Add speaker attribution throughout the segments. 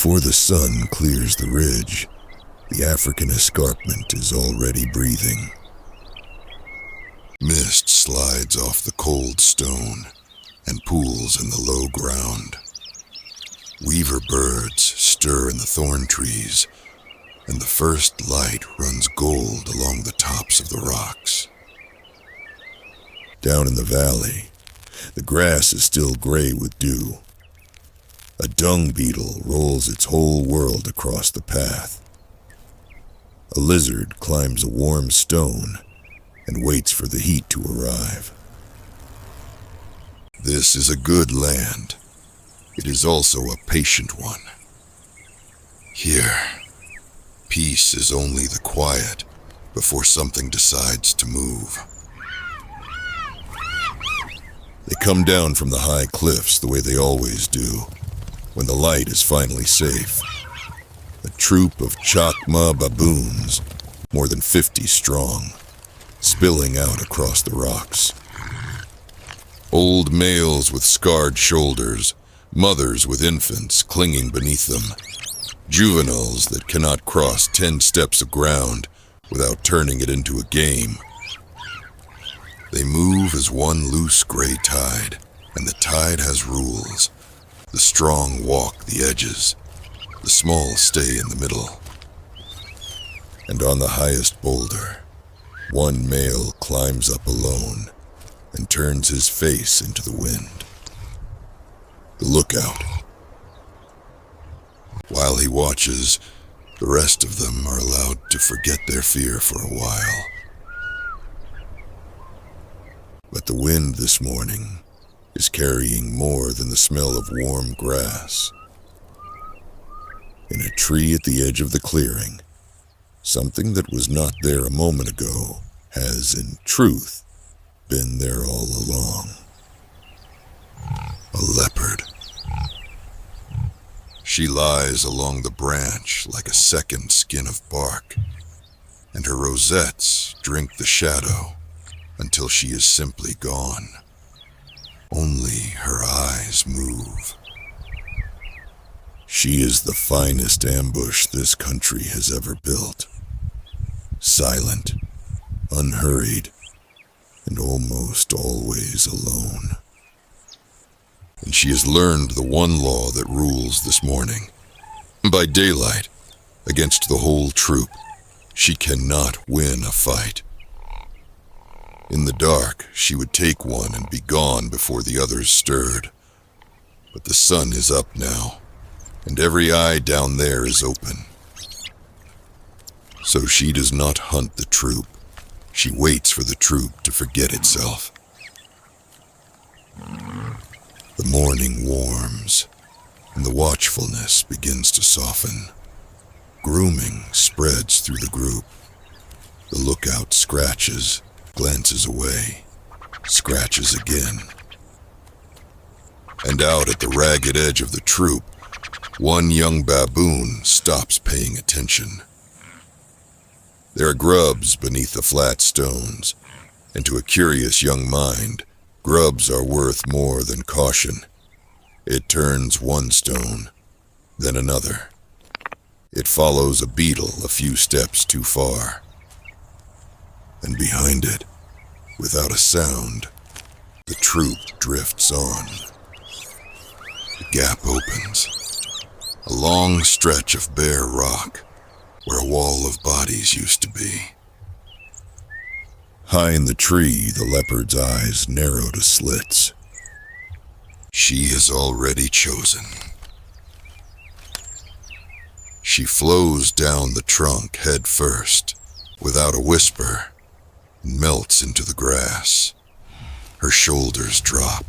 Speaker 1: Before the sun clears the ridge, the African escarpment is already breathing. Mist slides off the cold stone and pools in the low ground. Weaver birds stir in the thorn trees, and the first light runs gold along the tops of the rocks. Down in the valley, the grass is still gray with dew. A dung beetle rolls its whole world across the path. A lizard climbs a warm stone and waits for the heat to arrive. This is a good land. It is also a patient one. Here, peace is only the quiet before something decides to move. They come down from the high cliffs the way they always do, when the light is finally safe. A troop of Chacma baboons, more than 50 strong, spilling out across the rocks. Old males with scarred shoulders, mothers with infants clinging beneath them, juveniles that cannot cross 10 steps of ground without turning it into a game. They move as one loose gray tide, and the tide has rules. The strong walk the edges, the small stay in the middle. And on the highest boulder, one male climbs up alone and turns his face into the wind. The lookout. While he watches, the rest of them are allowed to forget their fear for a while. But the wind this morning is carrying more than the smell of warm grass. In a tree at the edge of the clearing, something that was not there a moment ago has, in truth, been there all along. A leopard. She lies along the branch like a second skin of bark, and her rosettes drink the shadow until she is simply gone. Only her eyes move. She is the finest ambush this country has ever built. Silent, unhurried, and almost always alone. And she has learned the one law that rules this morning. By daylight, against the whole troop, she cannot win a fight. In the dark, she would take one and be gone before the others stirred. But the sun is up now, and every eye down there is open. So she does not hunt the troop. She waits for the troop to forget itself. The morning warms, and the watchfulness begins to soften. Grooming spreads through the group. The lookout scratches, glances away, scratches again. And out at the ragged edge of the troop, one young baboon stops paying attention. There are grubs beneath the flat stones, and to a curious young mind, grubs are worth more than caution. It turns one stone, then another. It follows a beetle a few steps too far. And behind it, without a sound, the troop drifts on. The gap opens. A long stretch of bare rock, where a wall of bodies used to be. High in the tree, the leopard's eyes narrow to slits. She has already chosen. She flows down the trunk head first, without a whisper, and melts into the grass. Her shoulders drop.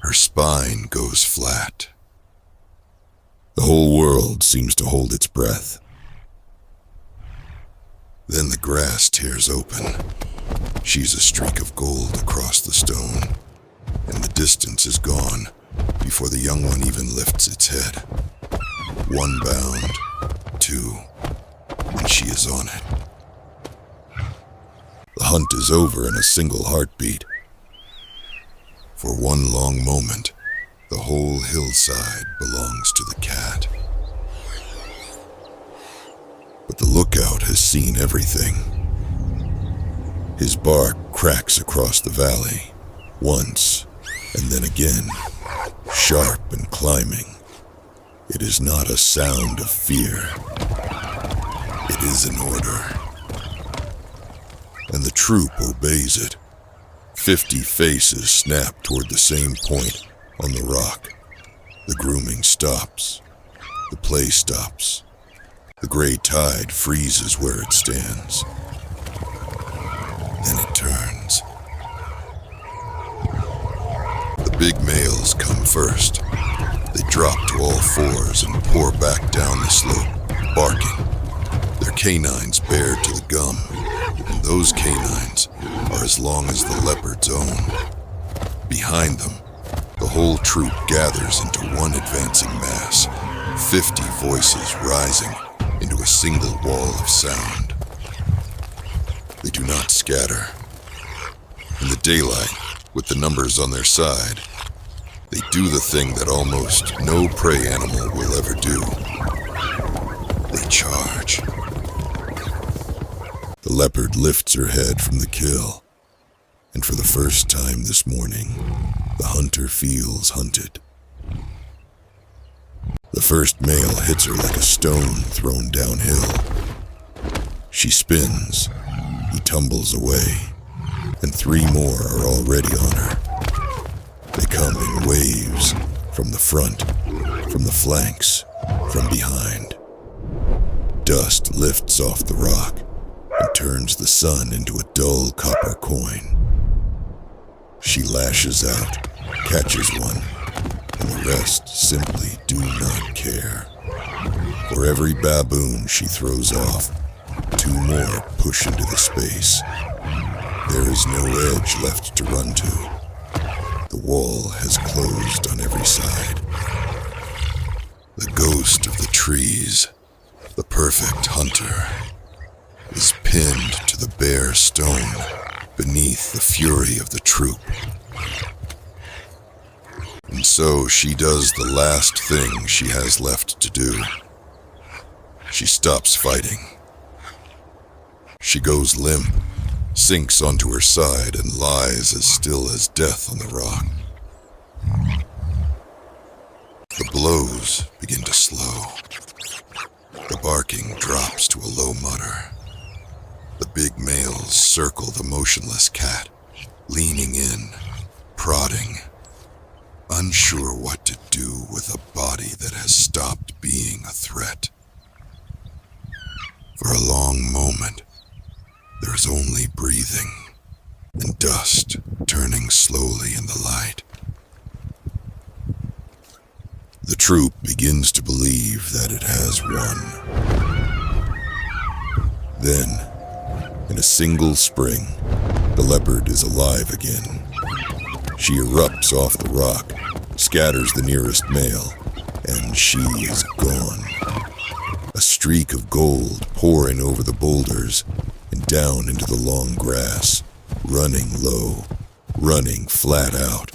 Speaker 1: Her spine goes flat. The whole world seems to hold its breath. Then the grass tears open. She's a streak of gold across the stone, and the distance is gone before the young one even lifts its head. One bound, two, and she is on it. The hunt is over in a single heartbeat. For one long moment, the whole hillside belongs to the cat. seen everything. His bark cracks across the valley, once and then again, sharp and climbing. It is not a sound of fear. It is an order. And the troop obeys it. 50 faces snap toward the same point on the rock. The grooming stops. The play stops. The gray tide freezes where it stands. Then it turns. The big males come first. They drop to all fours and pour back down the slope, barking. Their canines bared to the gum, and those canines are as long as the leopard's own. Behind them, the whole troop gathers into one advancing mass, 50 voices rising into a single wall of sound. They do not scatter. In the daylight, with the numbers on their side, they do the thing that almost no prey animal will ever do. They charge. The leopard lifts her head from the kill, and for the first time this morning, the hunter feels hunted. The first male hits her like a stone thrown downhill. She spins, he tumbles away, and 3 more are already on her. They come in waves, from the front, from the flanks, from behind. Dust lifts off the rock and turns the sun into a dull copper coin. She lashes out, catches one, and the rest simply do not care. For every baboon she throws off, 2 more push into the space. There is no edge left to run to. The wall has closed on every side. The ghost of the trees, the perfect hunter, is pinned to the bare stone beneath the fury of the troop. And so she does the last thing she has left to do. She stops fighting. She goes limp, sinks onto her side, and lies as still as death on the rock. The blows begin to slow. The barking drops to a low mutter. The big males circle the motionless cat, leaning in, prodding, unsure what to do with a body that has stopped being a threat. For a long moment, there is only breathing and dust turning slowly in the light. The troop begins to believe that it has won. Then, in a single spring, the leopard is alive again. She erupts off the rock, scatters the nearest male, and she is gone. A streak of gold pouring over the boulders and down into the long grass, running low, running flat out,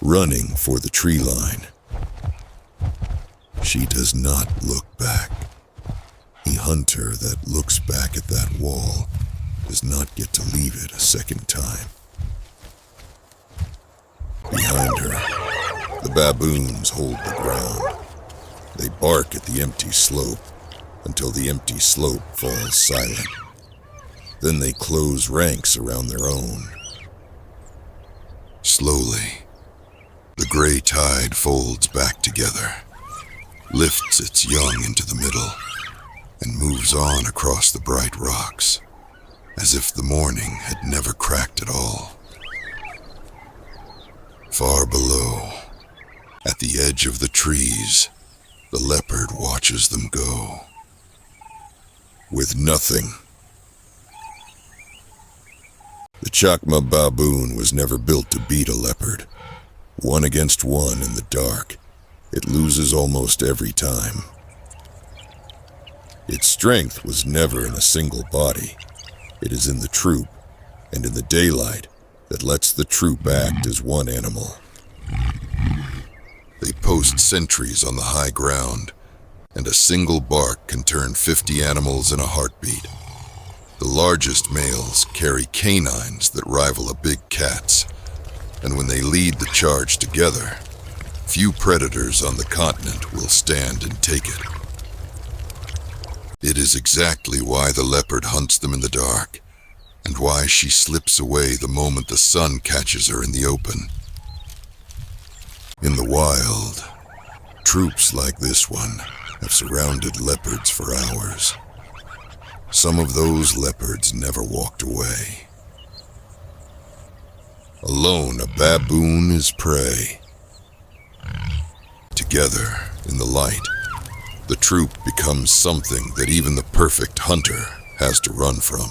Speaker 1: running for the tree line. She does not look back. The hunter that looks back at that wall does not get to leave it a second time. Behind her, the baboons hold the ground. They bark at the empty slope until the empty slope falls silent. Then they close ranks around their own. Slowly, the gray tide folds back together, lifts its young into the middle, and moves on across the bright rocks, as if the morning had never cracked at all. Far below, at the edge of the trees, the leopard watches them go. With nothing. The Chacma baboon was never built to beat a leopard. 1 against 1 in the dark, it loses almost every time. Its strength was never in a single body. It is in the troop, and in the daylight, that lets the troop act as one animal. They post sentries on the high ground, and a single bark can turn 50 animals in a heartbeat. The largest males carry canines that rival a big cat's, and when they lead the charge together, few predators on the continent will stand and take it. It is exactly why the leopard hunts them in the dark, and why she slips away the moment the sun catches her in the open. In the wild, troops like this one have surrounded leopards for hours. Some of those leopards never walked away. Alone, a baboon is prey. Together, in the light, the troop becomes something that even the perfect hunter has to run from.